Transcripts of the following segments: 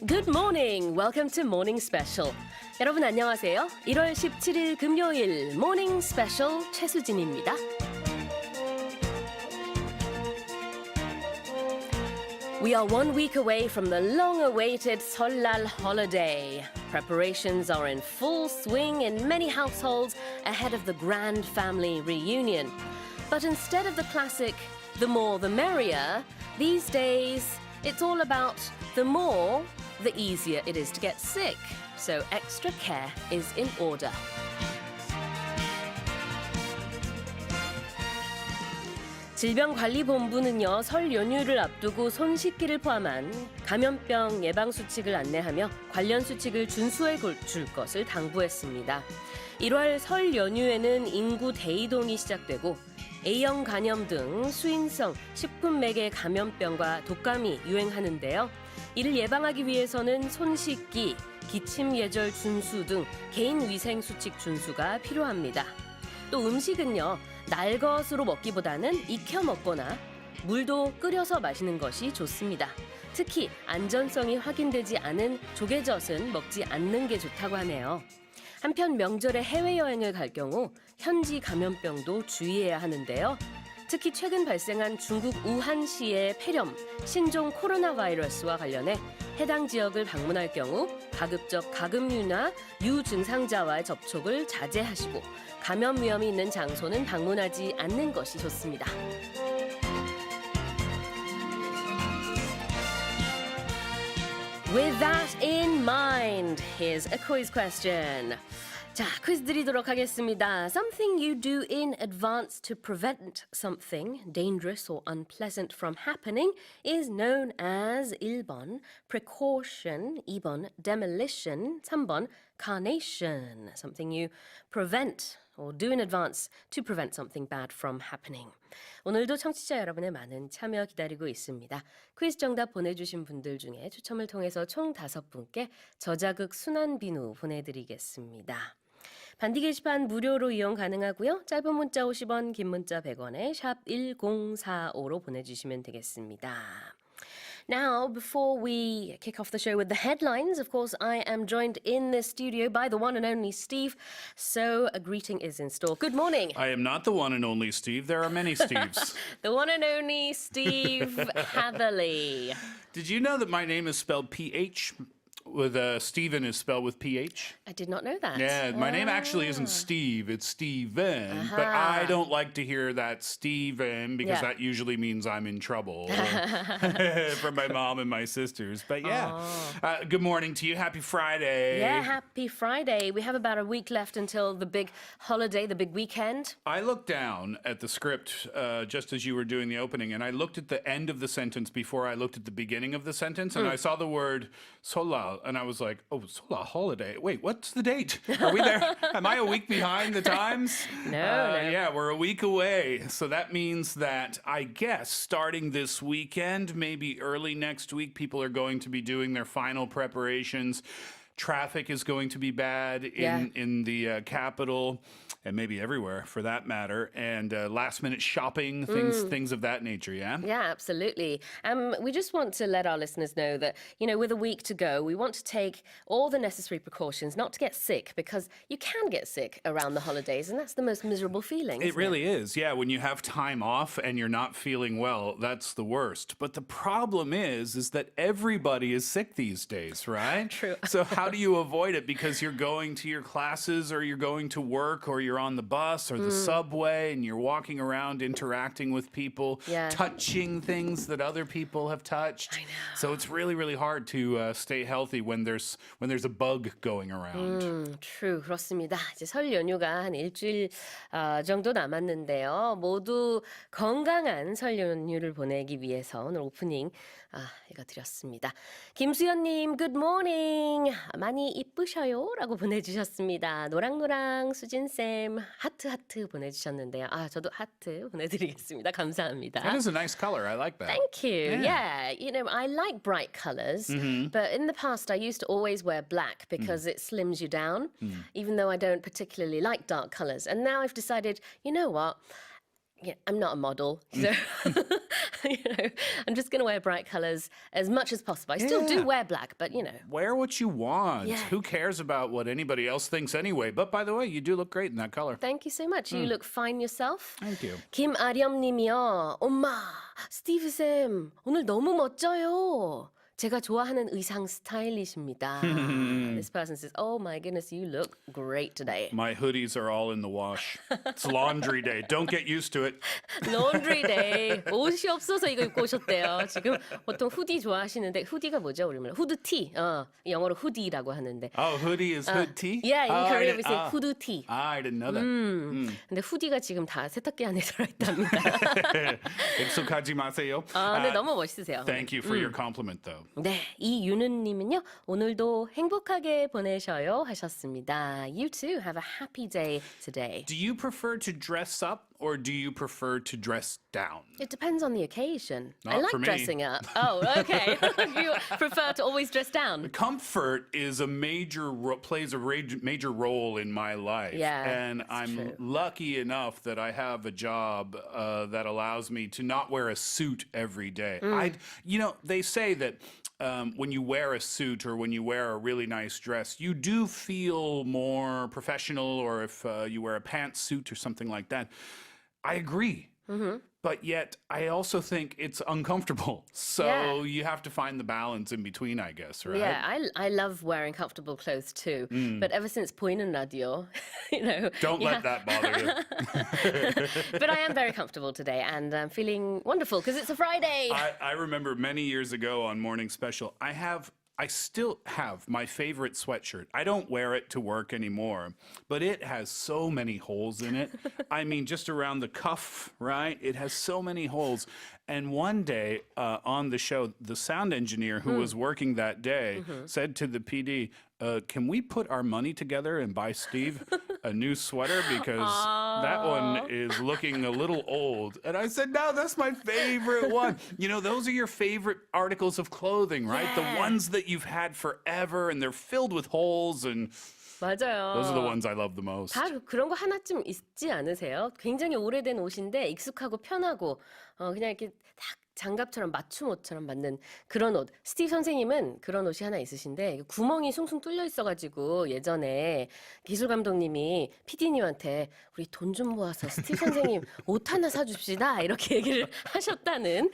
Good morning. Welcome to Morning Special. 여러분 안녕하세요. 1월 17일 금요일 Morning Special 최수진입니다. We are 1 week away from the long-awaited 설날 holiday. Preparations are in full swing in many households ahead of the grand family reunion. But instead of the classic, the more the merrier, these days it's all about the more, the easier it is to get sick. So extra care is in order. 질병관리본부는요, 설 연휴를 앞두고 손 씻기를 포함한 감염병 예방 수칙을 안내하며 관련 수칙을 준수해 줄 것을 당부했습니다. 1월 설 연휴에는 인구 대이동이 시작되고 A형 간염 등 수인성 식품 매개 감염병과 독감이 유행하는데요. 이를 예방하기 위해서는 손 씻기, 기침 예절 준수 등 개인 위생 수칙 준수가 필요합니다. 또 음식은요, 날 것으로 먹기보다는 익혀 먹거나 물도 끓여서 마시는 것이 좋습니다. 특히 안전성이 확인되지 않은 조개젓은 먹지 않는 게 좋다고 하네요. 한편 명절에 해외여행을 갈 경우 현지 감염병도 주의해야 하는데요. 특히 최근 발생한 중국 우한시의 폐렴, 신종 코로나 바이러스와 관련해 해당 지역을 방문할 경우 가급적 가금류나 유증상자와의 접촉을 자제하시고 감염 위험이 있는 장소는 방문하지 않는 것이 좋습니다. With that in mind, here's a quiz question. 자, 퀴즈 드리도록 하겠습니다. Something you do in advance to prevent something dangerous or unpleasant from happening is known as 1번 precaution, 2번 demolition, 3번 carnation. Something you prevent or do in advance to prevent something bad from happening. 오늘도 청취자 여러분의 많은 참여 기다리고 있습니다. 퀴즈 정답 보내주신 분들 중에 추첨을 통해서 총 5분께 저자극 순환비누 보내드리겠습니다. 반디 게시판 무료로 이용 가능하고요. 짧은 문자 50원, 긴 문자 100원에 샵 1045로 보내주시면 되겠습니다. Now, before we kick off the show with the headlines, of course, I am joined in the studio by the one and only Steve. So a greeting is in store. Good morning. I am not the one and only Steve. There are many Steves. The one and only Steve Hatherley. Did you know that my name is spelled PH? With Stephen is spelled with PH. I did not know that. Yeah, my name actually isn't Steve, it's Steven. But I don't like to hear that Steven because that usually means I'm in trouble from my mom and my sisters. But yeah, good morning to you. Happy Friday. Yeah, happy Friday. We have about a week left until the big holiday, the big weekend. I looked down at the script just as you were doing the opening, and I looked at the end of the sentence before I looked at the beginning of the sentence, and I saw the word solal. And I was like, oh, Sola holiday. Wait, what's the date? Are we there? Am I a week behind the times? No. Yeah, we're a week away. So that means that I guess starting this weekend, maybe early next week, people are going to be doing their final preparations. Traffic is going to be bad in the capital and maybe everywhere for that matter. And last minute shopping, things of that nature, yeah? Yeah, absolutely. We just want to let our listeners know that, you know, with a week to go, we want to take all the necessary precautions not to get sick because you can get sick around the holidays and that's the most miserable feeling. It really is. Yeah, when you have time off and you're not feeling well, that's the worst. But the problem is that everybody is sick these days, right? True. So how do you avoid it? Because you're going to your classes or you're going to work or you're on the bus or the subway and you're walking around interacting with people, touching things that other people have touched. I know. So it's really, really hard to stay healthy when there's a bug going around. True, 그렇습니다. 이제 설 연휴가 한 일주일 정도 남았는데요. 모두 건강한 설 연휴를 보내기 위해서 오늘 오프닝 읽어드렸습니다. 김수연님, good morning. 많이 이쁘셔요? 라고 보내주셨습니다. 노랑노랑 수진쌤 하트 보내주셨는데요. 저도 하트 보내드리겠습니다. 감사합니다. That is a nice color. I like that. Thank you. Yeah. You know, I like bright colors, but in the past I used to always wear black because it slims you down, even though I don't particularly like dark colors. And now I've decided, you know what? Yeah, I'm not a model, so I'm just going to wear bright colors as much as possible. I still do wear black, but Wear what you want. Yeah. Who cares about what anybody else thinks anyway? But by the way, you do look great in that color. Thank you so much. You look fine yourself. Thank you. 김아렴님이요. 엄마, 스티브 쌤 오늘 너무 멋져요. 제가 좋아하는 의상 스타일리십니다. This person says, "Oh my goodness, you look great today." My hoodies are all in the wash. It's laundry day. Don't get used to it. Laundry day. 옷이 없어서 이거 입고 오셨대요. 지금 보통 후디 좋아하시는데 후디가 뭐죠? 우리말 후드티. 영어로 후디라고 하는데. Oh, hoodie is hood tee? Yeah, in Oh, Korea we say 후드티. I didn't know that. 근데 후디가 지금 다 세탁기 안에 들어있답니다. 익숙하지 마세요. 근데 너무 멋있으세요. Thank you for your compliment, though. 네, 이윤은님은요. 오늘도 행복하게 보내셔요 하셨습니다. You too have a happy day today. Do you prefer to dress up or do you prefer to dress down? It depends on the occasion. I Not like for me. dressing up. Oh, okay. You prefer to always dress down. Comfort is plays a major role in my life. Yeah, and that's I'm true. lucky enough that I have a job that allows me to not wear a suit every day. They say that when you wear a suit or when you wear a really nice dress, you do feel more professional, or if you wear a pantsuit or something like that. I agree. But yet, I also think it's uncomfortable. So Yeah. you have to find the balance in between, I guess, right? Yeah, I love wearing comfortable clothes too. But ever since 보이는 라디오, Don't let that bother you. But I am very comfortable today and I'm feeling wonderful because it's a Friday. I remember many years ago on Morning Special, I still have my favorite sweatshirt. I don't wear it to work anymore, but it has so many holes in it. I mean, just around the cuff, right? It has so many holes. And one day on the show, the sound engineer who was working that day said to the PD, can we put our money together and buy Steve a new sweater? Because that one is looking a little old. And I said, no, that's my favorite one. Those are your favorite articles of clothing, right? Yeah. The ones that you've had forever and they're filled with holes. And 맞아요. those are the ones I love the most. 다 그런 거 하나쯤 있지 않으세요? 굉장히 오래된 옷인데 익숙하고 편하고 그냥 이렇게 딱 장갑처럼 맞춤 옷처럼 만든 그런 옷. 스티브 선생님은 그런 옷이 하나 있으신데 구멍이 숭숭 뚫려 있어가지고 예전에 기술 감독님이 PD님한테 우리 돈 좀 모아서 스티브 선생님 옷 하나 사줍시다 이렇게 얘기를 하셨다는.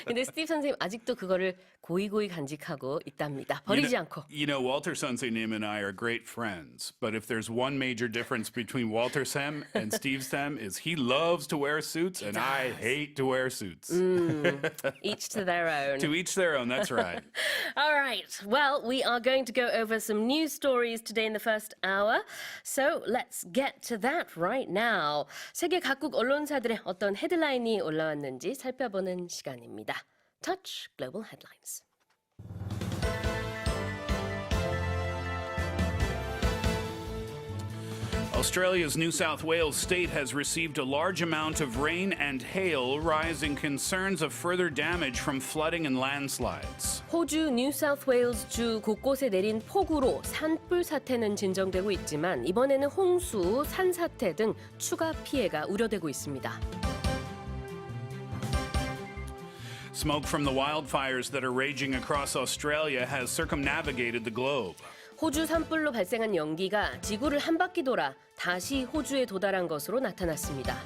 근데 스티브 선생님 아직도 그거를 고이고이 간직하고 있답니다. 버리지 않고. Walter 선생님 and I are great friends, but if there's one major difference between Walter Sam and Steve Sam is he loves to wear suits and I hate to wear suits. Each to their own. To each their own, that's right. All right. Well, we are going to go over some news stories today in the first hour. So let's get to that right now. 세계 각국 언론사들의 어떤 헤드라인이 올라왔는지 살펴보는 시간입니다. Touch Global Headlines. Australia's New South Wales state has received a large amount of rain and hail, rising concerns of further damage from flooding and landslides. 호주 뉴사우스웨일즈 주 곳곳에 내린 폭우로 산불 사태는 진정되고 있지만 이번에는 홍수, 산사태 등 추가 피해가 우려되고 있습니다. Smoke from the wildfires that are raging across Australia has circumnavigated the globe. 호주 산불로 발생한 연기가 지구를 한 바퀴 돌아 다시 호주에 도달한 것으로 나타났습니다.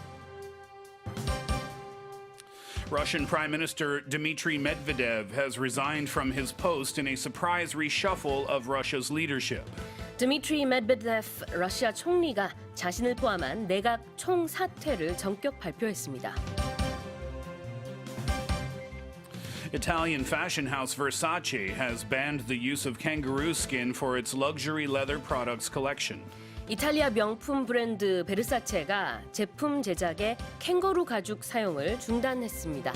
Russian Prime Minister Dmitry Medvedev has resigned from his post in a surprise reshuffle of Russia's leadership. 드미트리 메드베데프 러시아 총리가 자신을 포함한 내각 총사퇴를 전격 발표했습니다. Italian fashion house Versace has banned the use of kangaroo skin for its luxury leather products collection. 이탈리아 명품 브랜드 베르사체가 제품 제작에 캥거루 가죽 사용을 중단했습니다.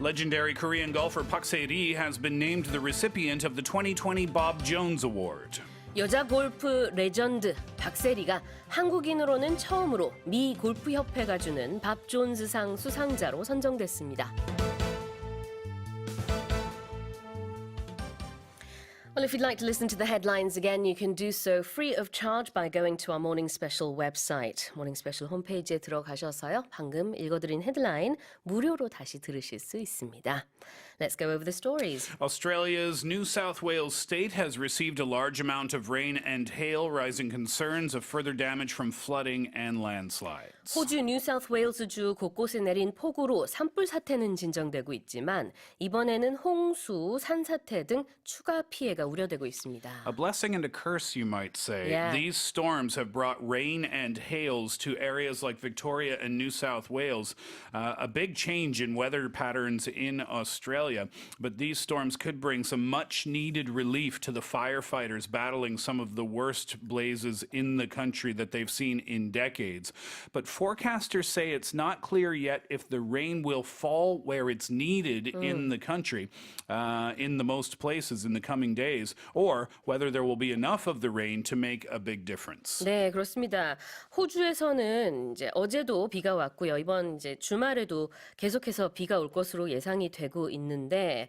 Legendary Korean golfer Park Se-ri has been named the recipient of the 2020 Bob Jones Award. 여자 골프 레전드 박세리가 한국인으로는 처음으로 미 골프협회가 주는 밥 존스상 수상자로 선정됐습니다. Well, if you'd like to listen to the headlines again, you can do so free of charge by going to our Morning Special website. Morning Special 홈페이지에 들어가셔서요. 방금 읽어드린 헤드라인 무료로 다시 들으실 수 있습니다. Let's go over the stories. Australia's New South Wales state has received a large amount of rain and hail, raising concerns of further damage from flooding and landslides. 호주 뉴사우스웨일즈주 곳곳에 내린 폭우로 산불 사태는 진정되고 있지만 이번에는 홍수, 산사태 등 추가 피해가 우려되고 있습니다. A blessing and a curse, you might say. Yeah. These storms have brought rain and hails to areas like Victoria and New South Wales. A big change in weather patterns in Australia. But these storms could bring some much needed relief to the firefighters battling some of the worst blazes in the country that they've seen in decades. But forecasters say it's not clear yet if the rain will fall where it's needed in the country, in the most places in the coming days, or whether there will be enough of the rain to make a big difference. 네, 그렇습니다. 호주에서는 이제 어제도 비가 왔고요. 이번 이제 주말에도 계속해서 비가 올 것으로 예상이 되고 있는데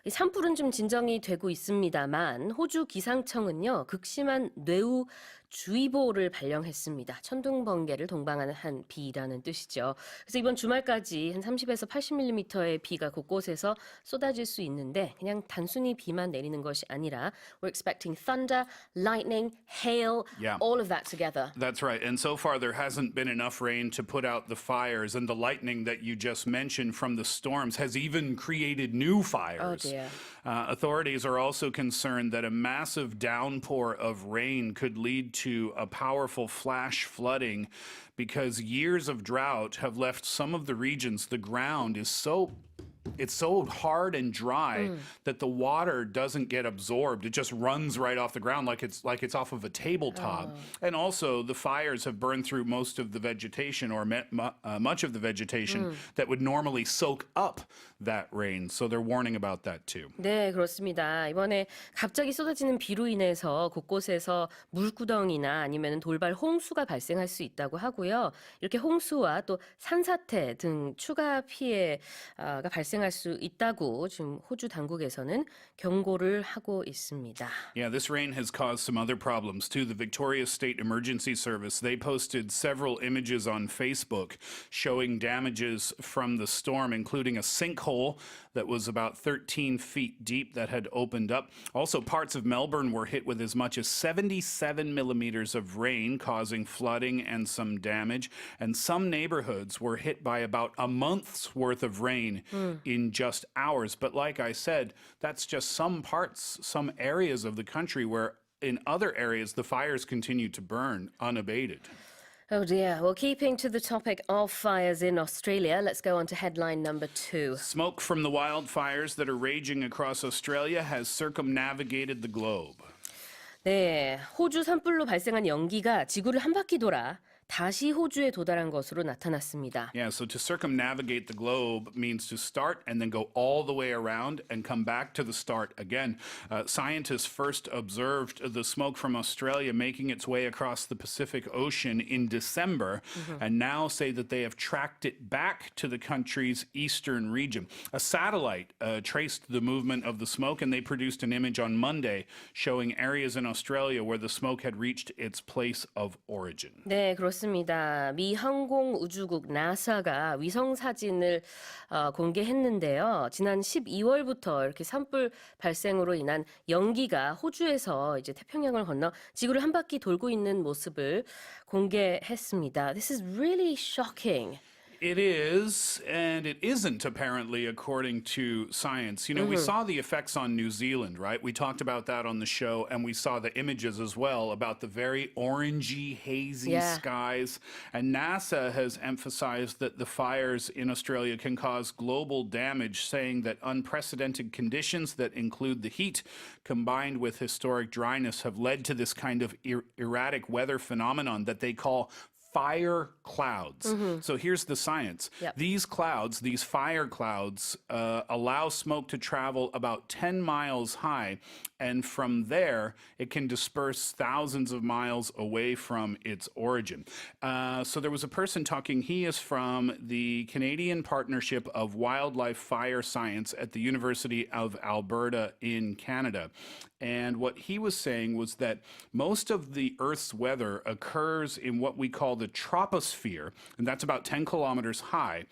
이 산불은 좀 진정이 되고 있습니다만 호주 기상청은요. 극심한 뇌우 주의보를 발령했습니다. 천둥 번개를 동반하는 한 비라는 뜻이죠. 그래서 이번 주말까지 한 30에서 80mm의 비가 곳곳에서 쏟아질 수 있는데 그냥 단순히 비만 내리는 것이 아니라 we're expecting thunder, lightning, hail, Yeah. all of that together. That's right. And so far, there hasn't been enough rain to put out the fires. And the lightning that you just mentioned from the storms has even created new fires. Oh, dear. Authorities are also concerned that a massive downpour of rain could lead to a powerful flash flooding because years of drought have left some of the regions, the ground is it's so hard and dry that the water doesn't get absorbed. It just runs right off the ground like it's off of a tabletop. And also the fires have burned through most of the vegetation or much of the vegetation that would normally soak up that rain. So they're warning about that too. 네, 그렇습니다. 이번에 갑자기 쏟아지는 비로 인해서 곳곳에서 물구덩이나 아니면 돌발 홍수가 발생할 수 있다고 하고요. 이렇게 홍수와 또 산사태 등 추가 피해가 발생할 수 있다고 지금 호주 당국에서는 경고를 하고 있습니다. Yeah, this rain has caused some other problems too. The Victoria State Emergency Service, they posted several images on Facebook showing damages from the storm, including a sinkhole that was about 13 feet deep that had opened up. Also, parts of Melbourne were hit with as much as 77 millimeters of rain, causing flooding and some damage. And some neighborhoods were hit by about a month's worth of rain in just hours. But like I said, that's just some parts, some areas of the country where in other areas the fires continue to burn unabated. Oh dear. Well, keeping to the topic of fires in Australia, let's go on to headline number 2. Smoke from the wildfires that are raging across Australia has circumnavigated the globe. 네, 호주 산불로 발생한 연기가 지구를 한 바퀴 돌아 다시 호주에 도달한 것으로 나타났습니다. Yeah, so to circumnavigate the globe means to start and then go all the way around and come back to the start again. Scientists first observed the smoke from Australia making its way across the Pacific Ocean in December and now say that they have tracked it back to the country's eastern region. A satellite traced the movement of the smoke and they produced an image on Monday showing areas in Australia where the smoke had reached its place of origin. 네, 그렇습니다. 미 항공우주국 나사가 위성 사진을 공개했는데요. 지난 12월부터 이렇게 산불 발생으로 인한 연기가 호주에서 이제 태평양을 건너 지구를 한 바퀴 돌고 있는 모습을 공개했습니다. This is really shocking. It is, and it isn't, apparently, according to science. You know, we saw the effects on New Zealand, right? We talked about that on the show, and we saw the images as well about the very orangey, hazy skies. And NASA has emphasized that the fires in Australia can cause global damage, saying that unprecedented conditions that include the heat combined with historic dryness have led to this kind of erratic weather phenomenon that they call fire clouds. So here's the science. Yep. These clouds, these fire clouds, allow smoke to travel about 10 miles high. And from there, it can disperse thousands of miles away from its origin. So there was a person talking. He is from the Canadian Partnership of Wildlife Fire Science at the University of Alberta in Canada. And what he was saying was that most of the Earth's weather occurs in what we call the troposphere, and that's about 10 kilometers high.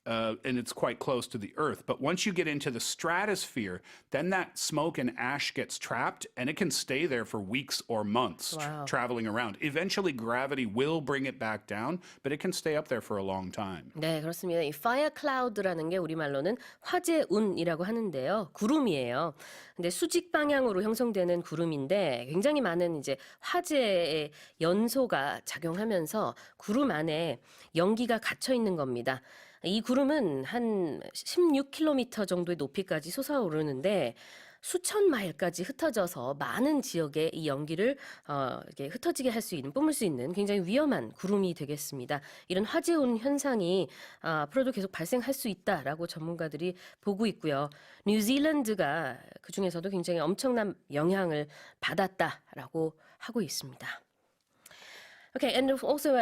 And it's quite close to the Earth. But once you get into the stratosphere, then that smoke and ash gets trapped, and it can stay there for weeks or months Wow. traveling around. Eventually, gravity will bring it back down, but it can stay up there for a long time. 네, 그렇습니다. 이 fire cloud라는 게 우리말로는 화재운이라고 하는데요. 구름이에요. 근데 수직 방향으로 형성되는 구름인데 굉장히 많은 이제 화재의 연소가 작용하면서 구름 안에 연기가 갇혀 있는 겁니다. 이 구름은 한 16km 정도의 높이까지 솟아오르는데 수천 마일까지 흩어져서 많은 지역에 이 연기를 이렇게 흩어지게 할 수 있는, 뿜을 수 있는 굉장히 위험한 구름이 되겠습니다. 이런 화재운 현상이 앞으로도 계속 발생할 수 있다라고 전문가들이 보고 있고요. 뉴질랜드가 그 중에서도 굉장히 엄청난 영향을 받았다라고 하고 있습니다. Okay, and also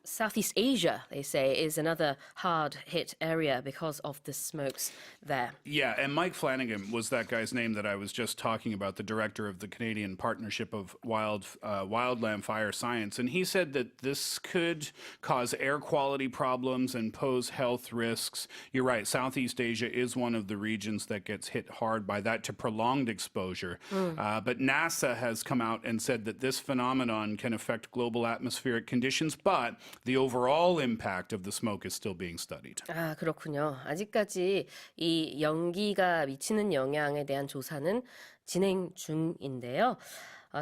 Southeast Asia, they say, is another hard-hit area because of the smokes there. Yeah, and Mike Flanagan was that guy's name that I was just talking about, the director of the Canadian Partnership of Wildland Fire Science. And he said that this could cause air quality problems and pose health risks. You're right, Southeast Asia is one of the regions that gets hit hard by that to prolonged exposure. But NASA has come out and said that this phenomenon can affect global atmospheric conditions, but the overall impact of the smoke is still being studied. 아, 그렇군요. 아직까지 이 연기가 미치는 영향에 대한 조사는 진행 중인데요.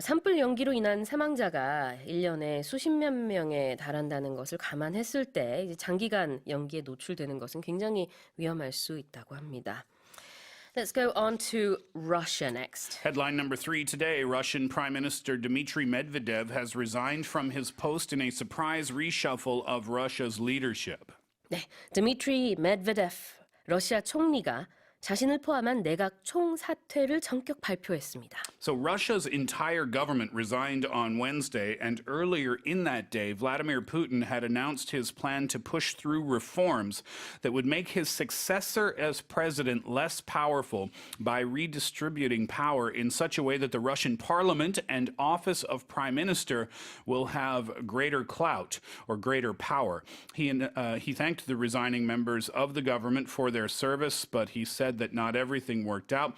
산불 연기로 인한 사망자가 1년에 수십몇 명에 달한다는 것을 감안했을 때 이제 장기간 연기에 노출되는 것은 굉장히 위험할 수 있다고 합니다. Let's go on to Russia next. Headline number 3 today, Russian Prime Minister Dmitry Medvedev has resigned from his post in a surprise reshuffle of Russia's leadership. 네, 드미트리 메드베데프 러시아 총리가 자신을 포함한 내각 총사퇴를 전격 발표했습니다. So Russia's entire government resigned on Wednesday, and earlier in that day, Vladimir Putin had announced his plan to push through reforms that would make his successor as president less powerful by redistributing power in such a way that the Russian parliament and office of prime minister will have greater clout or greater power. He thanked the resigning members of the government for their service, but he said that not everything worked out.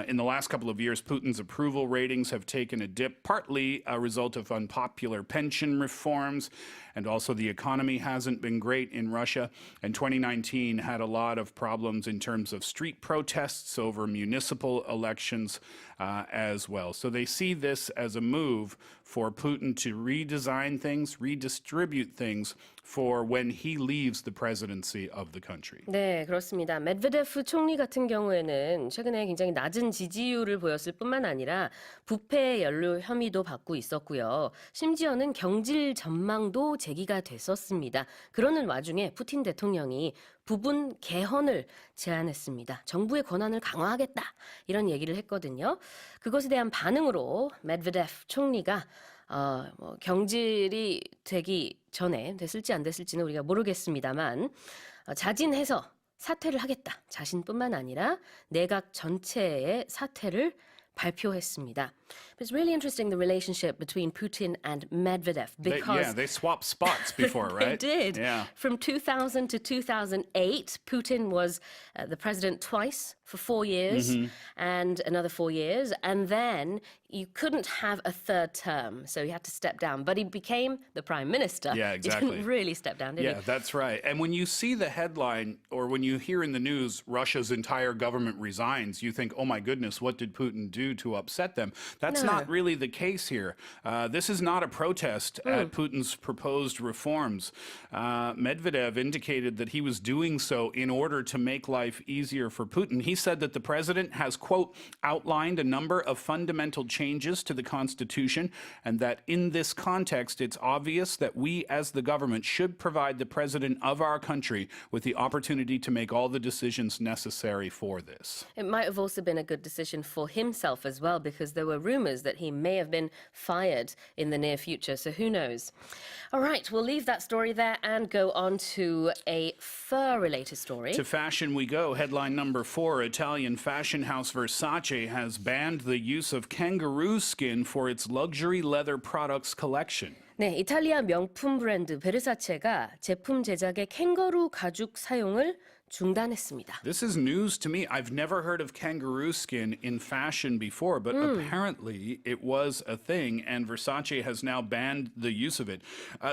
In the last couple of years, Putin's approval ratings have taken a dip, partly a result of unpopular pension reforms, and also the economy hasn't been great in Russia. And 2019 had a lot of problems in terms of street protests over municipal elections as well. So they see this as a move for Putin to redesign things, redistribute things for when he leaves the presidency of the country. 네, 그렇습니다. 메드베데프 총리 같은 경우에는 최근에 굉장히 낮은 지지율을 보였을 뿐만 아니라 부패 연루 혐의도 받고 있었고요. 심지어는 경질 전망도 제기가 됐었습니다. 그러는 와중에 푸틴 대통령이 부분 개헌을 제안했습니다. 정부의 권한을 강화하겠다 이런 얘기를 했거든요. 그것에 대한 반응으로 메드베데프 총리가 경질이 되기 전에 됐을지 안 됐을지는 우리가 모르겠습니다만 자진해서 사퇴를 하겠다. 자신뿐만 아니라 내각 전체의 사퇴를 발표했습니다. It's really interesting the relationship between Putin and Medvedev because they swapped spots before, right? They did. Yeah. From 2000 to 2008, Putin was the president twice for 4 years and another 4 years. And then you couldn't have a third term, so he had to step down. But he became the prime minister. Yeah, exactly. He didn't really step down, did Yeah, that's right. And when you see the headline or when you hear in the news Russia's entire government resigns, you think, oh my goodness, what did Putin do to upset them? That's not really the case here. This is not a protest at Putin's proposed reforms. Medvedev indicated that he was doing so in order to make life easier for Putin. He He said that the president has, quote, outlined a number of fundamental changes to the Constitution, and that in this context, it's obvious that we as the government should provide the president of our country with the opportunity to make all the decisions necessary for this. It might have also been a good decision for himself as well, because there were rumors that he may have been fired in the near future, so who knows? All right, we'll leave that story there and go on to a fur-related story. To fashion we go. Headline number 4, Italian fashion house Versace has banned the use of kangaroo skin for its luxury leather products collection. 네, 이탈리아 명품 브랜드 베르사체가 제품 제작에 캥거루 가죽 사용을 중단했습니다. This is news to me. I've never heard of kangaroo skin in fashion before, but apparently it was a thing, and Versace has now banned the use of it.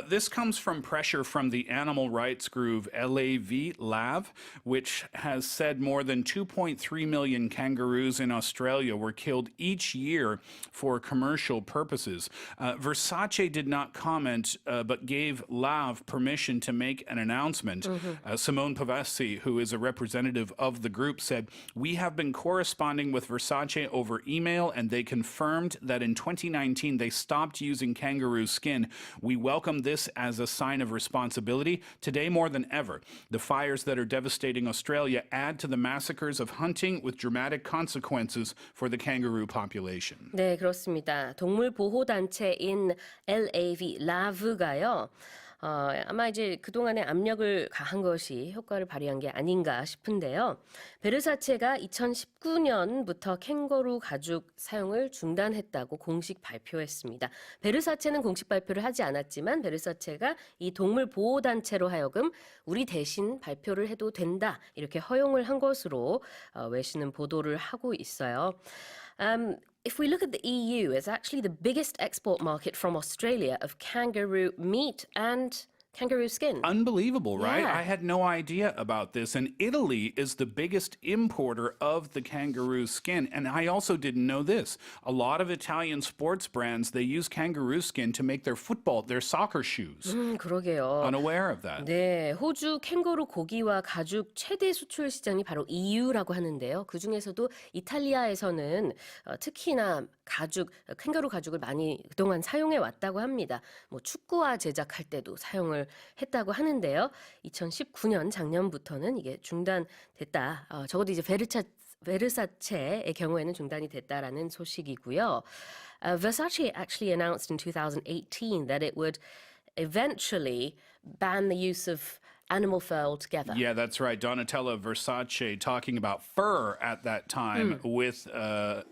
This comes from pressure from the animal rights group LAV, which has said more than 2.3 million kangaroos in Australia were killed each year for commercial purposes. Versace did not comment, but gave LAV permission to make an announcement. Simone Pavesi, who is a representative of the group, said, "We have been corresponding with Versace over email, and they confirmed that in 2019 they stopped using kangaroo skin. We welcome this as a sign of responsibility. Today more than ever, the fires that are devastating Australia add to the massacres of hunting with dramatic consequences for the kangaroo population." 네, 그렇습니다. 동물 보호 단체인 LAV가요. 아마 이제 그동안의 압력을 가한 것이 효과를 발휘한 게 아닌가 싶은데요. 베르사체가 2019년부터 캥거루 가죽 사용을 중단했다고 공식 발표했습니다. 베르사체는 공식 발표를 하지 않았지만 베르사체가 이 동물 보호 단체로 하여금 우리 대신 발표를 해도 된다, 이렇게 허용을 한 것으로 외신은 보도를 하고 있어요. If we look at the EU, it's actually the biggest export market from Australia of kangaroo meat and kangaroo skin. Unbelievable, right? Yeah. I had no idea about this. And Italy is the biggest importer of the kangaroo skin. And I also didn't know this. A lot of Italian sports brands, they use kangaroo skin to make their soccer shoes. 그러게요. Unaware of that. 네, 호주 캥거루 고기와 가죽 최대 수출 시장이 바로 EU라고 하는데요. 그 중에서도 이탈리아에서는 특히나 캥거루 가죽을 많이 그동안 사용해 왔다고 합니다. 뭐 축구화 제작할 때도 사용을 했다고 하는데요. 2019년 작년부터는 이게 중단됐다. 적어도 이제 베르사체의 경우에는 중단이 됐다라는 소식이고요. Versace actually announced in 2018 that it would eventually ban the use of animal fur altogether. Yeah, that's right. Donatella Versace talking about fur at that time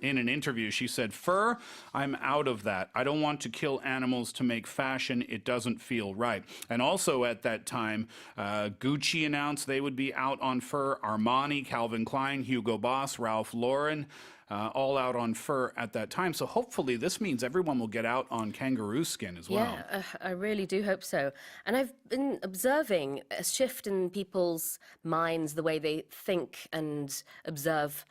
in an interview. She said, "Fur, I'm out of that. I don't want to kill animals to make fashion. It doesn't feel right." And also at that time, Gucci announced they would be out on fur. Armani, Calvin Klein, Hugo Boss, Ralph Lauren, all out on fur at that time. So hopefully this means everyone will get out on kangaroo skin as well. Yeah, I really do hope so. And I've been observing a shift in people's minds, the way they think and observe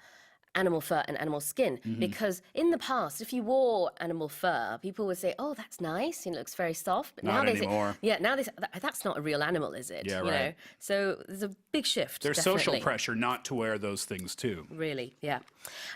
animal fur and animal skin. Because in the past, if you wore animal fur, people would say, "Oh, that's nice. It looks very soft." But now Not they anymore. say, now they say, "That's not a real animal, is it?" Yeah, you right. know? So there's a big shift. There's social definitely. pressure not to wear those things too. Really, yeah.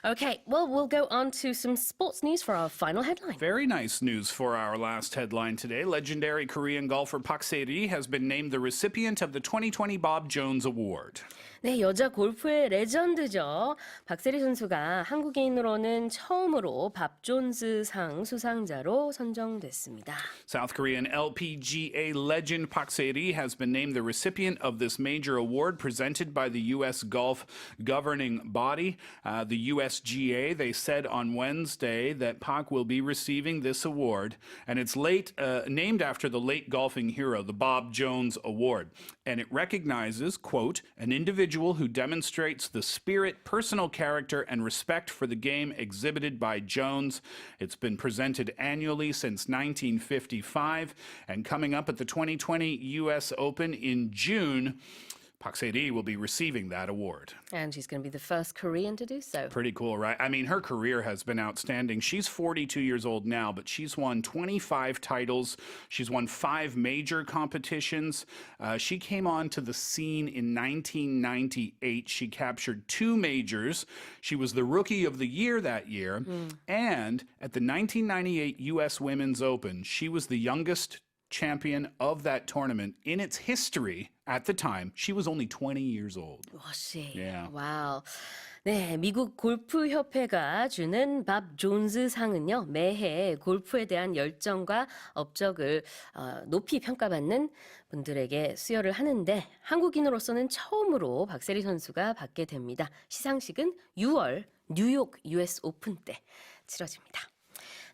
Okay, well, we'll go on to some sports news for our final headline. Very nice news for our last headline today. Legendary Korean golfer Park Se-ri has been named the recipient of the 2020 Bob Jones Award. 네, 여자 골프의 레전드죠. 박세리 선수가 한국인으로는 처음으로 밥 존스상 수상자로 선정됐습니다. South Korean LPGA legend Park Se-ri has been named the recipient of this major award presented by the U.S. golf governing body, the USGA. They said on Wednesday that Park will be receiving this award, and it's named after the late golfing hero, the Bob Jones Award. And it recognizes, quote, an individual who demonstrates the spirit, personal character, and respect for the game exhibited by Jones. It's been presented annually since 1955, and coming up at the 2020 U.S. Open in June, Park Se-ri will be receiving that award. And she's going to be the first Korean to do so. Pretty cool, right? I mean, her career has been outstanding. She's 42 years old now, but she's won 25 titles. She's won 5 major competitions. She came onto the scene in 1998. She captured 2 majors. She was the Rookie of the Year that year. And at the 1998 U.S. Women's Open, she was the youngest champion of that tournament in its history. At the time, she was only 20 years old. 워시. Yeah. 와우. 네, 미국 골프 협회가 주는 밥 존스 상은요, 매해 골프에 대한 열정과 업적을 높이 평가받는 분들에게 수여를 하는데 한국인으로서는 처음으로 박세리 선수가 받게 됩니다. 시상식은 6월 뉴욕 US 오픈 때 치러집니다.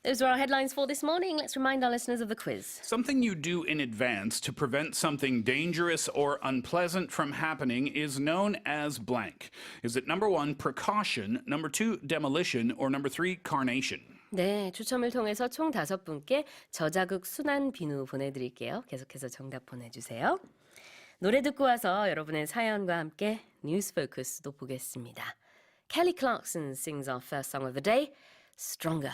Those are our headlines for this morning. Let's remind our listeners of the quiz. Something you do in advance to prevent something dangerous or unpleasant from happening is known as blank. Is it number 1, precaution, number 2, demolition, or number 3, carnation? 네, 추첨을 통해서 총 5분께 저자극 순환 비누 보내드릴게요. 계속해서 정답 보내주세요. 노래 듣고 와서 여러분의 사연과 함께 뉴스 포커스도 보겠습니다. Kelly Clarkson sings our first song of the day, Stronger.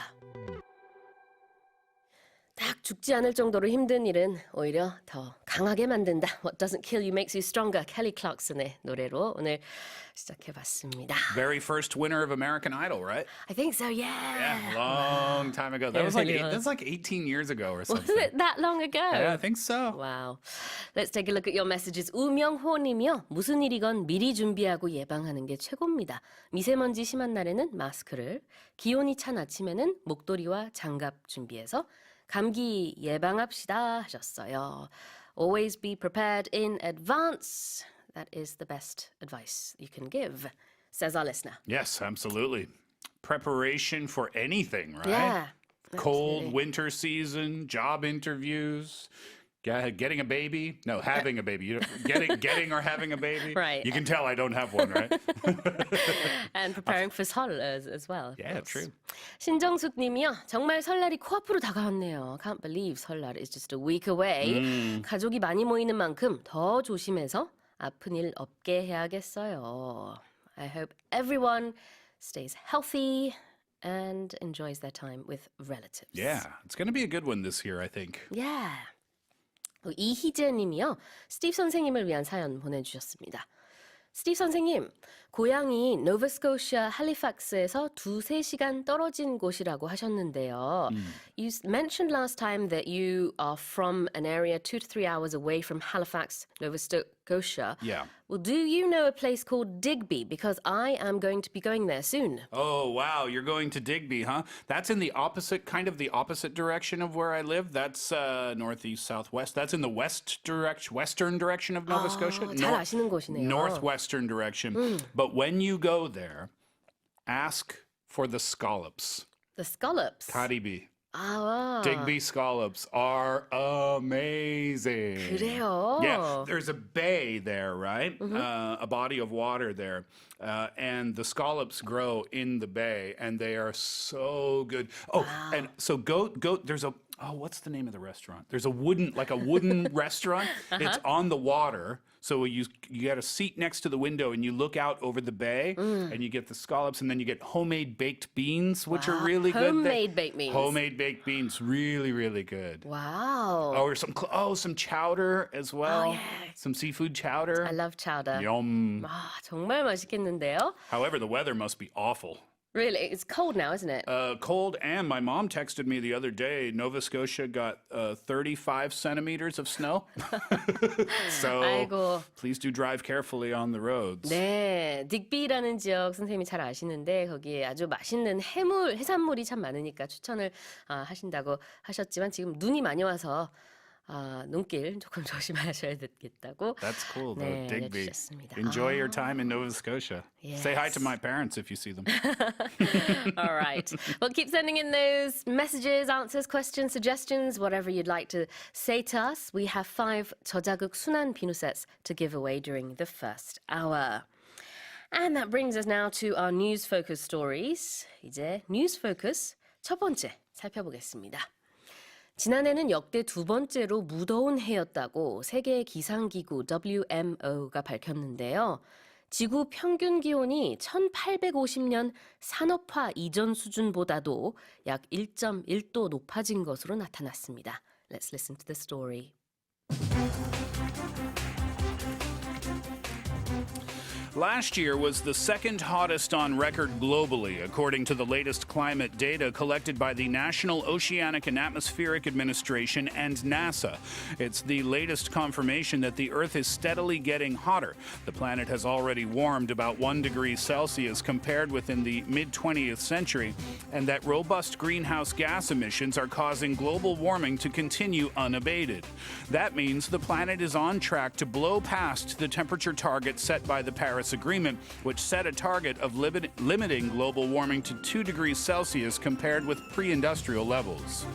딱 죽지 않을 정도로 힘든 일은 오히려 더 강하게 만든다. What doesn't kill you makes you stronger. 켈리 클락슨의 노래로 오늘 시작해봤습니다. Very first winner of American Idol, right? I think so, yeah. Yeah, long time ago. That was like 18 years ago or something. Was it that long ago? Yeah, I think so. Wow. Let's take a look at your messages. 우명호님이요. 무슨 일이건 미리 준비하고 예방하는 게 최고입니다. 미세먼지 심한 날에는 마스크를, 기온이 찬 아침에는 목도리와 장갑 준비해서 감기 예방합시다 하셨어요. Always be prepared in advance. That is the best advice you can give, says our listener. Yes, absolutely. Preparation for anything, right? Yeah. Cold absolutely. winter season, job interviews, getting a baby. No, having a baby. You don't, getting or having a baby. Right. You can tell I don't have one, right? And preparing for 설 as well. Yeah, true. 신정숙 님이요. 정말 설날이 코앞으로 다가왔네요. Can't believe 설날 is just a week away. 가족이 많이 모이는 만큼 더 조심해서 아픈 일 없게 해야겠어요. I hope everyone stays healthy and enjoys their time with relatives. Yeah, it's going to be a good one this year, I think. Yeah. 이희재 님이요. 스티브 선생님을 위한 사연 보내주셨습니다. 스티브 선생님, 고향이 노바스코시아 할리팍스에서 2-3시간 떨어진 곳이라고 하셨는데요. You mentioned last time that you are from an area 2 to 3 hours away from Halifax, Nova Scotia. Yeah. Well, do you know a place called Digby? Because I am going to be going there soon. Oh, wow. You're going to Digby, huh? That's in the opposite, kind of the opposite direction of where I live. That's northeast, southwest. That's in the western direction of Nova Scotia. 잘 아시는 곳이네요. Northwestern direction. But when you go there, ask for the scallops. The scallops. Karibi. 아, Digby scallops are amazing. 그래요? Yeah, there's a bay there, right? A body of water there. And the scallops grow in the bay, and they are so good. Oh, and so go, there's a, what's the name of the restaurant? There's a wooden restaurant. It's on the water. So you get a seat next to the window and you look out over the bay and you get the scallops and then you get homemade baked beans, which are really good. Homemade baked beans. Homemade baked beans, really, really good. Wow. Or some chowder as well. Oh, yeah. Some seafood chowder. I love chowder. Yum. 아, 정말 맛있겠는데요? However, the weather must be awful. Really, it's cold now, isn't it? Cold, and my mom texted me the other day, Nova Scotia got 35 centimeters of snow. So 아이고. please do drive carefully on the roads. 네, 딕비라는 지역 선생님이 잘 아시는데 거기에 아주 맛있는 해산물이 참 많으니까 추천을 하신다고 하셨지만 지금 눈이 많이 와서 눈길 조금 조심하셔야 되겠다고. That's cool, though. 네, Digby. 알려주셨습니다. Enjoy your time in Nova Scotia. Say hi to Yes. my parents if you see them. All right. Well, keep sending in those messages, answers, questions, suggestions, whatever you'd like to say to us. We have 5 저자극 순환 비누 sets to give away during the first hour. And that brings us now to our news focus stories. 이제 news focus 첫 번째 살펴보겠습니다. 지난해는 역대 두 번째로 무더운 해였다고 세계 기상기구 WMO가 밝혔는데요. 지구 평균 기온이 1850년 산업화 이전 수준보다도 약 1.1도 높아진 것으로 나타났습니다. Let's listen to the story. Last year was the second hottest on record globally, according to the latest climate data collected by the National Oceanic and Atmospheric Administration and NASA. It's the latest confirmation that the Earth is steadily getting hotter. The planet has already warmed about 1 degree Celsius compared with in the mid-20th century, and that robust greenhouse gas emissions are causing global warming to continue unabated. That means the planet is on track to blow past the temperature target set by the Paris Agreement, which set a target of limiting global warming to 2 degrees Celsius compared with pre-industrial levels.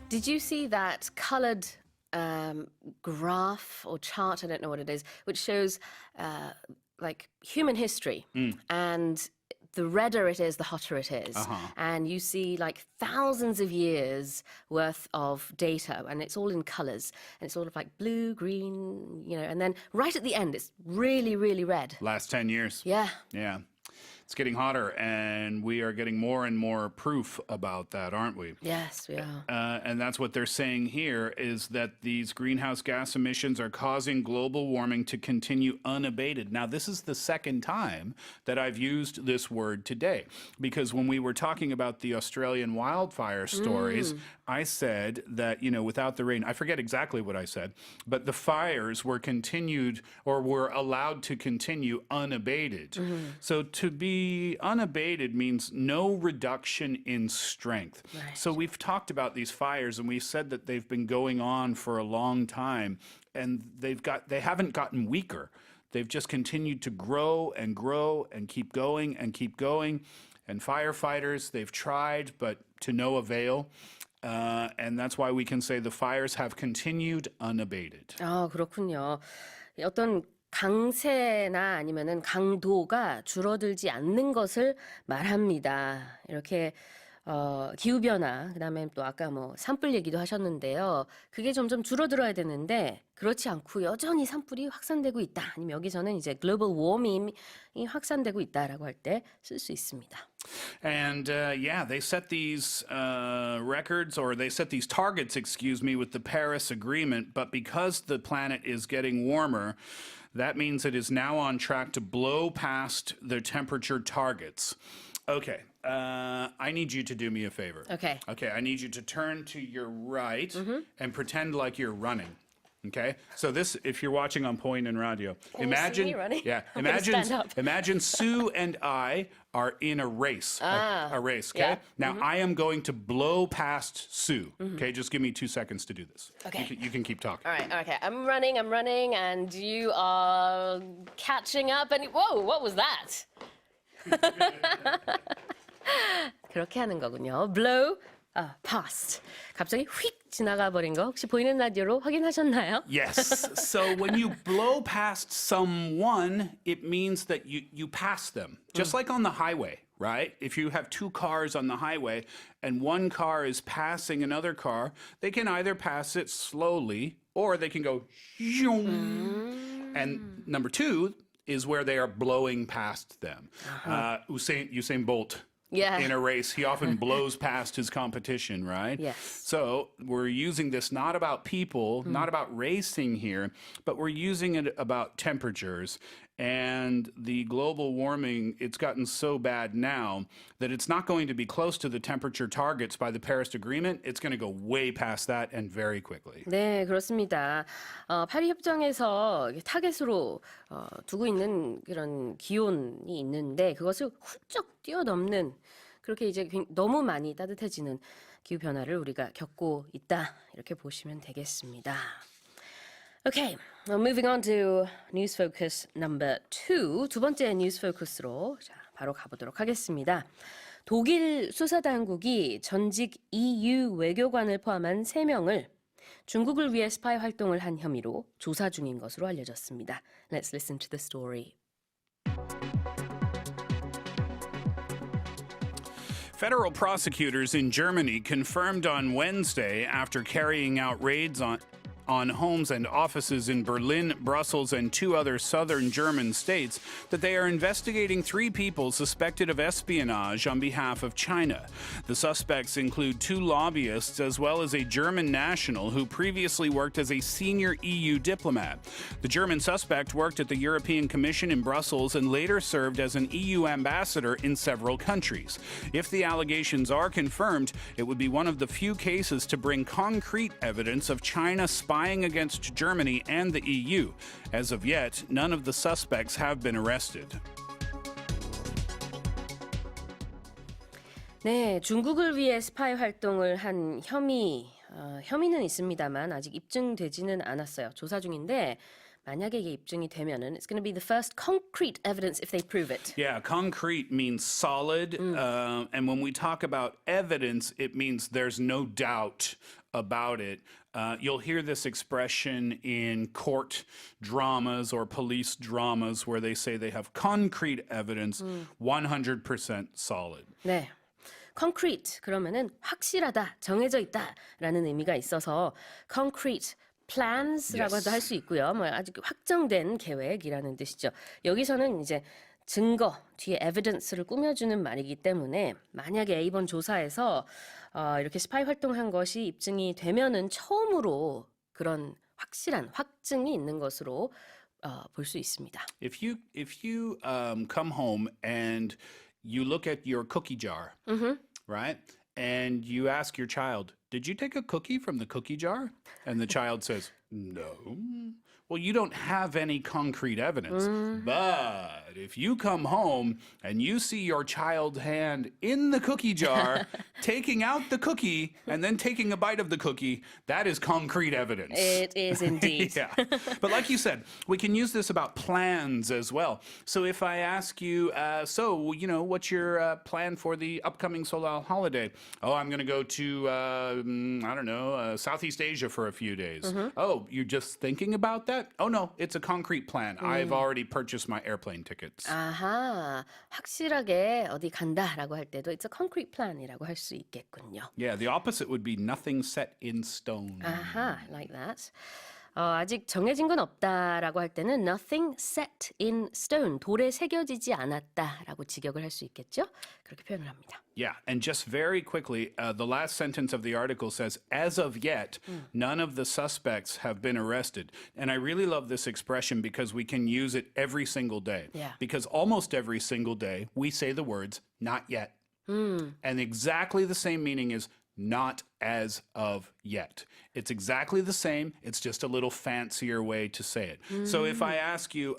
Did you see that colored graph or chart? I don't know what it is, which shows like human history. And the redder it is, the hotter it is. And you see like thousands of years worth of data, and it's all in colors. And it's sort of like blue, green, and then right at the end, it's really, really red. Last 10 years. Yeah. Yeah. It's getting hotter, and we are getting more and more proof about that, aren't we? Yes, we are. And that's what they're saying here, is that these greenhouse gas emissions are causing global warming to continue unabated. Now, this is the second time that I've used this word today, because when we were talking about the Australian wildfire stories, I said that, without the rain, I forget exactly what I said, but the fires were continued or were allowed to continue unabated. So to be unabated means no reduction in strength. Right. So we've talked about these fires, and we've said that they've been going on for a long time, and they haven't gotten weaker. They've just continued to grow and grow and keep going and keep going. And firefighters, they've tried, but to no avail. And that's why we can say the fires have continued unabated. 아, 그렇군요. 어떤 강세나 아니면은 강도가 줄어들지 않는 것을 말합니다. 이렇게 기후변화, 그다음에 또 아까 산불 얘기도 하셨는데요. 그게 점점 줄어들어야 되는데 그렇지 않고 여전히 산불이 확산되고 있다. 아니면 여기서는 이제 글로벌 워밍이 확산되고 있다라고 할 때 쓸 수 있습니다. And they set these records, or they set these targets, with the Paris Agreement. But because the planet is getting warmer, that means it is now on track to blow past the temperature targets. Okay, I need you to do me a favor. Okay. Okay, I need you to turn to your right and pretend like you're running. Okay, so this, if you're watching on Point and Radio, imagine, you see me running? yeah, I'm gonna stand up. imagine Sue and I are in a race, a race. Okay, yeah. now I am going to blow past Sue. Okay, just give me 2 seconds to do this. Okay. You can keep talking. All right, okay. I'm running, and you are catching up. And whoa, what was that? 그렇게 하는 거군요. Blow past. 갑자기 휙 지나가 버린 거 혹시 보이는 라디오로 확인하셨나요? Yes. So when you blow past someone, it means that you pass them. Just like on the highway, right? If you have 2 cars on the highway and one car is passing another car, they can either pass it slowly or they can go and number 2 is where they are blowing past them. Usain Bolt. Yeah. In a race, he often blows past his competition, right? Yes. So we're using this not about people, not about racing here, but we're using it about temperatures. And the global warming, it's gotten so bad now that it's not going to be close to the temperature targets by the Paris Agreement. It's going to go way past that and very quickly. 네, 그렇습니다. 파리 협정에서 타겟으로 두고 있는 그런 기온이 있는데 그것을 훌쩍 뛰어넘는 그렇게 이제 너무 많이 따뜻해지는 기후 변화를 우리가 겪고 있다. 이렇게 보시면 되겠습니다. Okay, well, moving on to News Focus number 2. 두 번째 뉴스 포커스로 바로 가보도록 하겠습니다. 독일 수사당국이 전직 EU 외교관을 포함한 3명을 중국을 위해 스파이 활동을 한 혐의로 조사 중인 것으로 알려졌습니다. Let's listen to the story. Federal prosecutors in Germany confirmed on Wednesday after carrying out raids on homes and offices in Berlin, Brussels, and two other southern German states that they are investigating 3 people suspected of espionage on behalf of China. The suspects include 2 lobbyists as well as a German national who previously worked as a senior EU diplomat. The German suspect worked at the European Commission in Brussels and later served as an EU ambassador in several countries. If the allegations are confirmed, it would be one of the few cases to bring concrete evidence of China spying against Germany and the EU. As of yet, none of the suspects have been arrested. 네, 중국을 위해 스파이 활동을 한 혐의는 있습니다만 아직 입증되지는 않았어요. 조사 중인데 만약에 이게 입증이 되면은 it's going to be the first concrete evidence if they prove it. Yeah, concrete means solid, and when we talk about evidence, it means there's no doubt about it. You'll hear this expression in court dramas or police dramas where they say they have concrete evidence, 100% solid. 네. concrete 그러면은 확실하다, 정해져 있다라는 의미가 있어서 concrete plans라고도 할 수 있고요. 뭐 아주 확정된 계획이라는 뜻이죠. 여기서는 이제 증거 뒤에 evidence를 꾸며주는 말이기 때문에 만약에 이번 조사에서 이렇게 스파이 활동한 것이 입증이 되면은 처음으로 그런 확실한 확증이 있는 것으로 볼 수 있습니다. If you come home and you look at your cookie jar, right? And you ask your child, "Did you take a cookie from the cookie jar?" And the child says, "No." Well, you don't have any concrete evidence. But if you come home and you see your child's hand in the cookie jar, taking out the cookie and then taking a bite of the cookie, that is concrete evidence. It is indeed. Yeah. But like you said, we can use this about plans as well. So if I ask you, what's your plan for the upcoming Solal holiday? Oh, I'm going to go to, Southeast Asia for a few days. Oh, you're just thinking about that? Oh, no, it's a concrete plan. I've already purchased my airplane tickets. 아하, 확실하게 어디 간다라고 할 때도 it's a concrete plan이라고 할 수 있겠군요. Yeah, the opposite would be nothing set in stone. 아하, like that. 아직 정해진 건 없다라고 할 때는 nothing set in stone, 돌에 새겨지지 않았다라고 직역을 할 수 있겠죠? 그렇게 표현을 합니다. Yeah, and just very quickly, the last sentence of the article says, as of yet, none of the suspects have been arrested. And I really love this expression because we can use it every single day. Yeah. Because almost every single day, we say the words, not yet. And exactly the same meaning is not as of yet. It's exactly the same. It's just a little fancier way to say it. So if I ask you,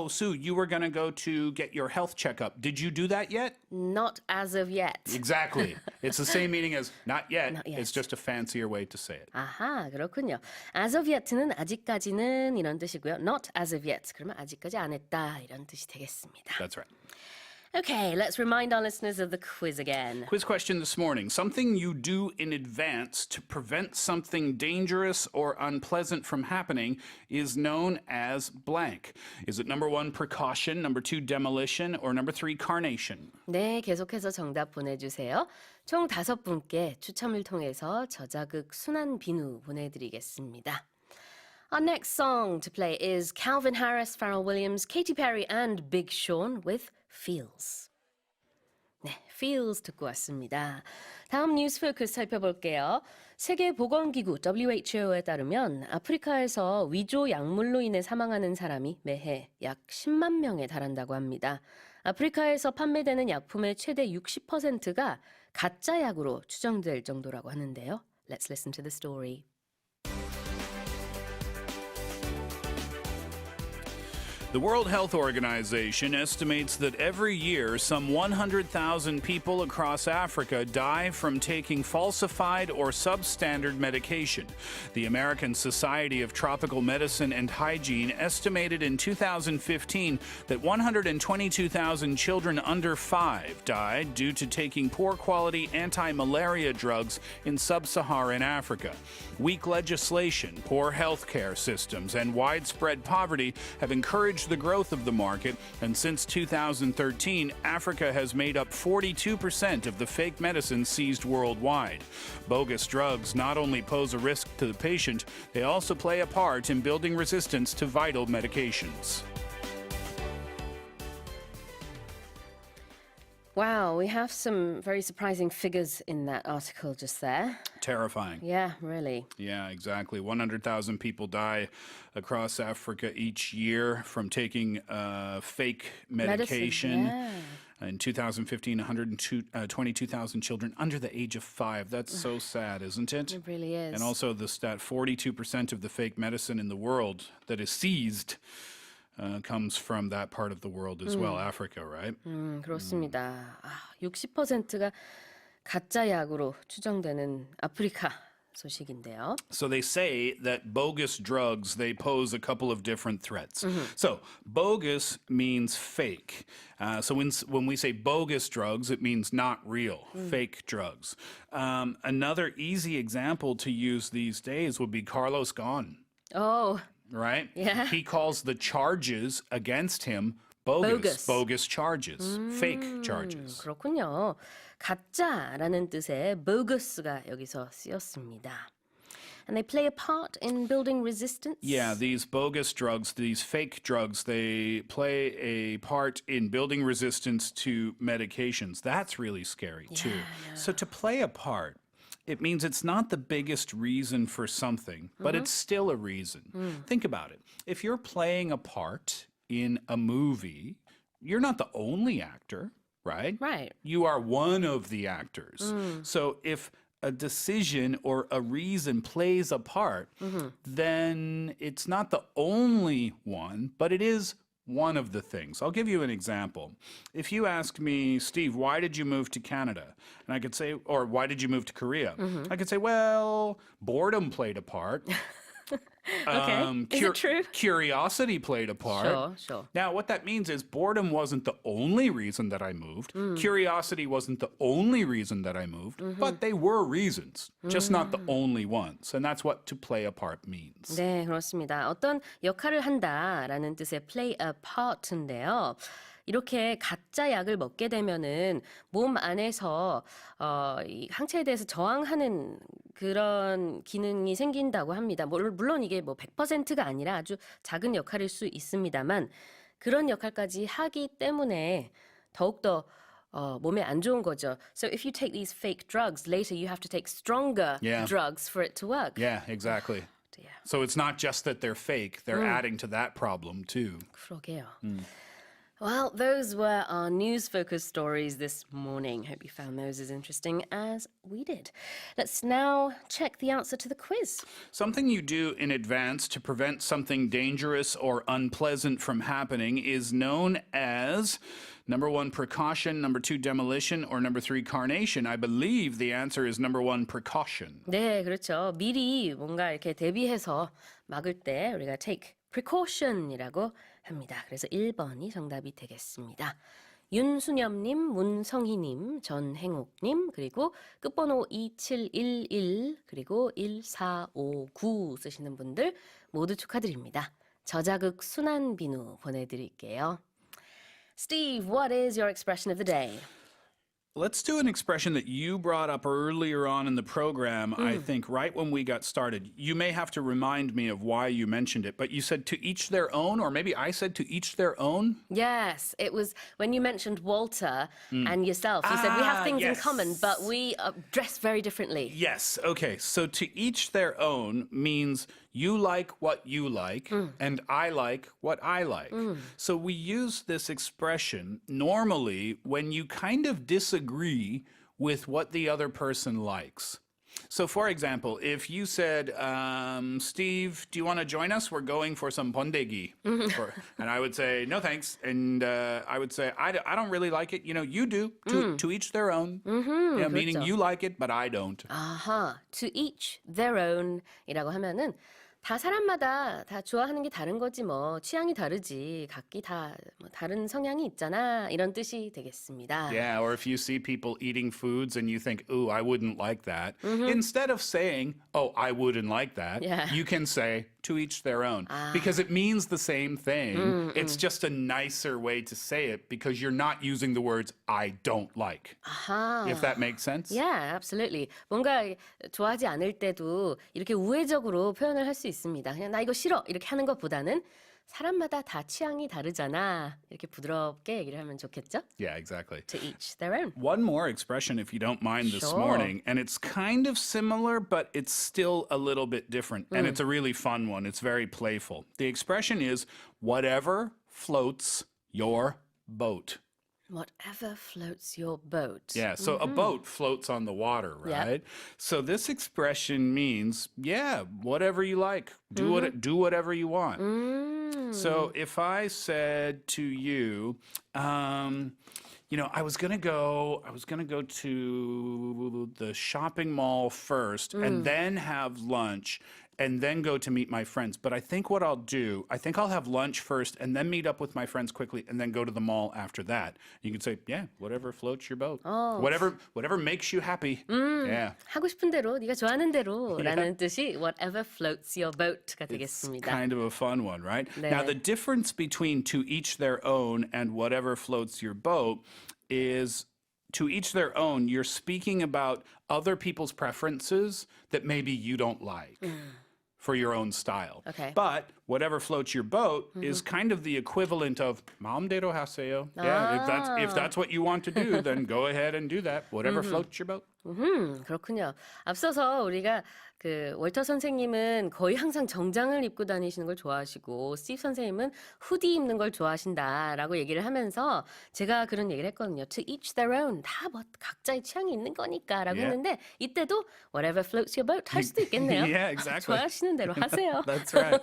Sue, you were going to go to get your health checkup. Did you do that yet? Not as of yet. Exactly. It's the same meaning as not yet. Not yet. It's just a fancier way to say it. 아하, 그렇군요. As of yet는 아직까지는 이런 뜻이고요. Not as of yet. 그러면 아직까지 안 했다 이런 뜻이 되겠습니다. That's right. Okay, let's remind our listeners of the quiz again. Quiz question this morning. Something you do in advance to prevent something dangerous or unpleasant from happening is known as blank. Is it number 1, precaution, number 2, demolition, or number 3, carnation? 네, 계속해서 정답 보내주세요. 총 5분께 추첨을 통해서 저자극 순한 비누 보내드리겠습니다. Our next song to play is Calvin Harris, Pharrell Williams, Katy Perry, and Big Sean with Feels. 네, Feels 듣고 왔습니다. 다음 뉴스 포커스 살펴볼게요. 세계보건기구 WHO에 따르면 아프리카에서 위조 약물로 인해 사망하는 사람이 매해 약 10만 명에 달한다고 합니다. 아프리카에서 판매되는 약품의 최대 60%가 가짜 약으로 추정될 정도라고 하는데요. Let's listen to the story. The World Health Organization estimates that every year some 100,000 people across Africa die from taking falsified or substandard medication. The American Society of Tropical Medicine and Hygiene estimated in 2015 that 122,000 children under 5 died due to taking poor quality anti-malaria drugs in sub-Saharan Africa. Weak legislation, poor health care systems, and widespread poverty have encouraged manage the growth of the market, and since 2013, Africa has made up 42% of the fake medicine seized worldwide. Bogus drugs not only pose a risk to the patient, they also play a part in building resistance to vital medications. Wow, we have some very surprising figures in that article just there. Terrifying. Yeah, really. Yeah, exactly. 100,000 people die across Africa each year from taking fake medication. In 2015, 122,000 children under the age of 5. That's so sad, isn't it? It really is. And also the stat, 42% of the fake medicine in the world that is seized comes from that part of the world as well, Africa, right? 그렇습니다. 60%가 가짜 약으로 추정되는 아프리카 소식인데요. So they say that bogus drugs, they pose a couple of different threats. So bogus means fake. So when we say bogus drugs, it means not real, fake drugs. Another easy example to use these days would be Carlos Ghosn. Oh, Right? Yeah. He calls the charges against him bogus charges, fake charges. 그렇군요. 가짜라는 뜻의 bogus가 여기서 쓰였습니다. And they play a part in building resistance? Yeah, these bogus drugs, these fake drugs, they play a part in building resistance to medications. That's really scary too. Yeah. So to play a part, it means it's not the biggest reason for something, but it's still a reason. Think about it. If you're playing a part in a movie, you're not the only actor, right? Right. You are one of the actors. So if a decision or a reason plays a part, then it's not the only one, but it is one of the things. I'll give you an example. If you ask me, Steve, why did you move to Canada? And I could say, or why did you move to Korea? I could say, well, boredom played a part. Okay. Is it true? Curiosity played a part. Sure. Now, what that means is boredom wasn't the only reason that I moved. Curiosity wasn't the only reason that I moved, but they were reasons, just not the only ones. And that's what to play a part means. 네, 그렇습니다. 어떤 역할을 한다라는 뜻의 play a part인데요. 이렇게 가짜 약을 먹게 되면은 몸 안에서 이 항체에 대해서 저항하는 그런 기능이 생긴다고 합니다. 물론 이게 뭐 100%가 아니라 아주 작은 역할일 수 있습니다만 그런 역할까지 하기 때문에 더욱더 몸에 안 좋은 거죠. So if you take these fake drugs, later you have to take stronger drugs for it to work. Yeah, exactly. So it's not just that they're fake, they're adding to that problem too. 그러게요. Well, those were our news-focused stories this morning. Hope you found those as interesting as we did. Let's now check the answer to the quiz. Something you do in advance to prevent something dangerous or unpleasant from happening is known as number 1, precaution, number 2, demolition, or number 3, carnation. I believe the answer is number 1, precaution. 네, 그렇죠. 미리 뭔가 이렇게 대비해서 막을 때 우리가 take precaution이라고 합니다. 그래서 1번이 정답이 되겠습니다. 윤수념님, 문성희님, 전행옥님, 그리고 끝번호 2711, 그리고 1459 쓰시는 분들 모두 축하드립니다. 저자극 순환비누 보내드릴게요. Steve, what is your expression of the day? Let's do an expression that you brought up earlier on in the program, I think, right when we got started. You may have to remind me of why you mentioned it, but you said to each their own, or maybe I said to each their own? Yes, it was when you mentioned Walter and yourself. You said we have things in common, but we dress very differently. Yes, okay. So to each their own means you like what you like, and I like what I like. So we use this expression normally when you kind of disagree with what the other person likes. So for example, if you said, Steve, do you want to join us? We're going for some bondegi. And I would say, no, thanks. And I would say, I don't really like it. You know, you do. To each their own. Meaning you like it, but I don't. 아하, to each their own 이라고 하면은 다 사람마다 다 좋아하는 게 다른 거지 뭐. 취향이 다르지. 각기 다 뭐 다른 성향이 있잖아. 이런 뜻이 되겠습니다. Yeah, or if you see people eating foods and you think, ooh, I wouldn't like that, instead of saying, oh, I wouldn't like that, Yeah. you can say, to each their own. Because it means the same thing. It's just a nicer way to say it because you're not using the words I don't like. 아하. If that makes sense? Yeah, absolutely. 뭔가 좋아하지 않을 때도 이렇게 우회적으로 표현을 할 수 있습니다. 그냥 나 이거 싫어 이렇게 하는 것보다는 사람마다 다 취향이 다르잖아. 이렇게 부드럽게 얘기를 하면 좋겠죠? Yeah, exactly. To each their own. One more expression, if you don't mind, this Sure. morning, and it's kind of similar, but it's still a little bit different, and it's a really fun one. It's very playful. The expression is whatever floats your boat. Whatever floats your boat. Yeah, so a boat floats on the water, Yep. right? So this expression means, yeah, whatever you like. Do whatever you want. So if I said to you, I was gonna go to the shopping mall first and then have lunch and then go to meet my friends. But I think what I'll do, I'll have lunch first and then meet up with my friends quickly and then go to the mall after that. You can say, yeah, whatever floats your boat. Whatever makes you happy. Yeah. 하고 싶은 대로, 네가 좋아하는 대로라는 뜻이 whatever floats your boat가 It's 되겠습니다. kind of a fun one, right? 네. Now, the difference between to each their own and whatever floats your boat is to each their own, you're speaking about other people's preferences that maybe you don't like. For your own style. Okay. But whatever floats your boat is kind of the equivalent of 마음대로 하세요. Yeah, if that's what you want to do, then go ahead and do that. Whatever floats your boat. 그렇군요. 앞서서 우리가 그 월터 선생님은 거의 항상 정장을 입고 다니시는 걸 좋아하시고 스티브 선생님은 후디 입는 걸 좋아하신다라고 얘기를 하면서 제가 그런 얘기를 했거든요. To each their own. 다 뭐 각자의 취향이 있는 거니까라고 Yeah. 했는데 이때도 whatever floats your boat 할 수도 있겠네요. Yeah, exactly. 좋아하시는 대로 하세요. That's right.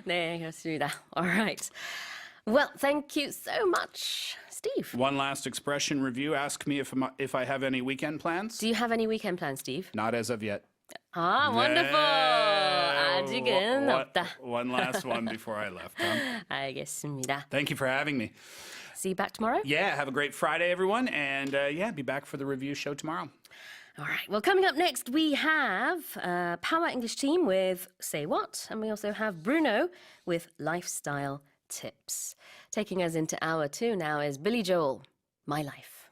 네, 그렇습니다. All right. Well, thank you so much, Steve. One last expression review. Ask me if I have any weekend plans. Do you have any weekend plans, Steve? Not as of yet. 아, wonderful. 아직은 없다. One last one before I left. 알겠습니다. Thank you for having me. See you back tomorrow? Yeah, have a great Friday, everyone. And be back for the review show tomorrow. All right. Well, coming up next, we have Power English Team with Say What? And we also have Bruno with Lifestyle Tips. Taking us into hour 2 now is Billy Joel, My Life.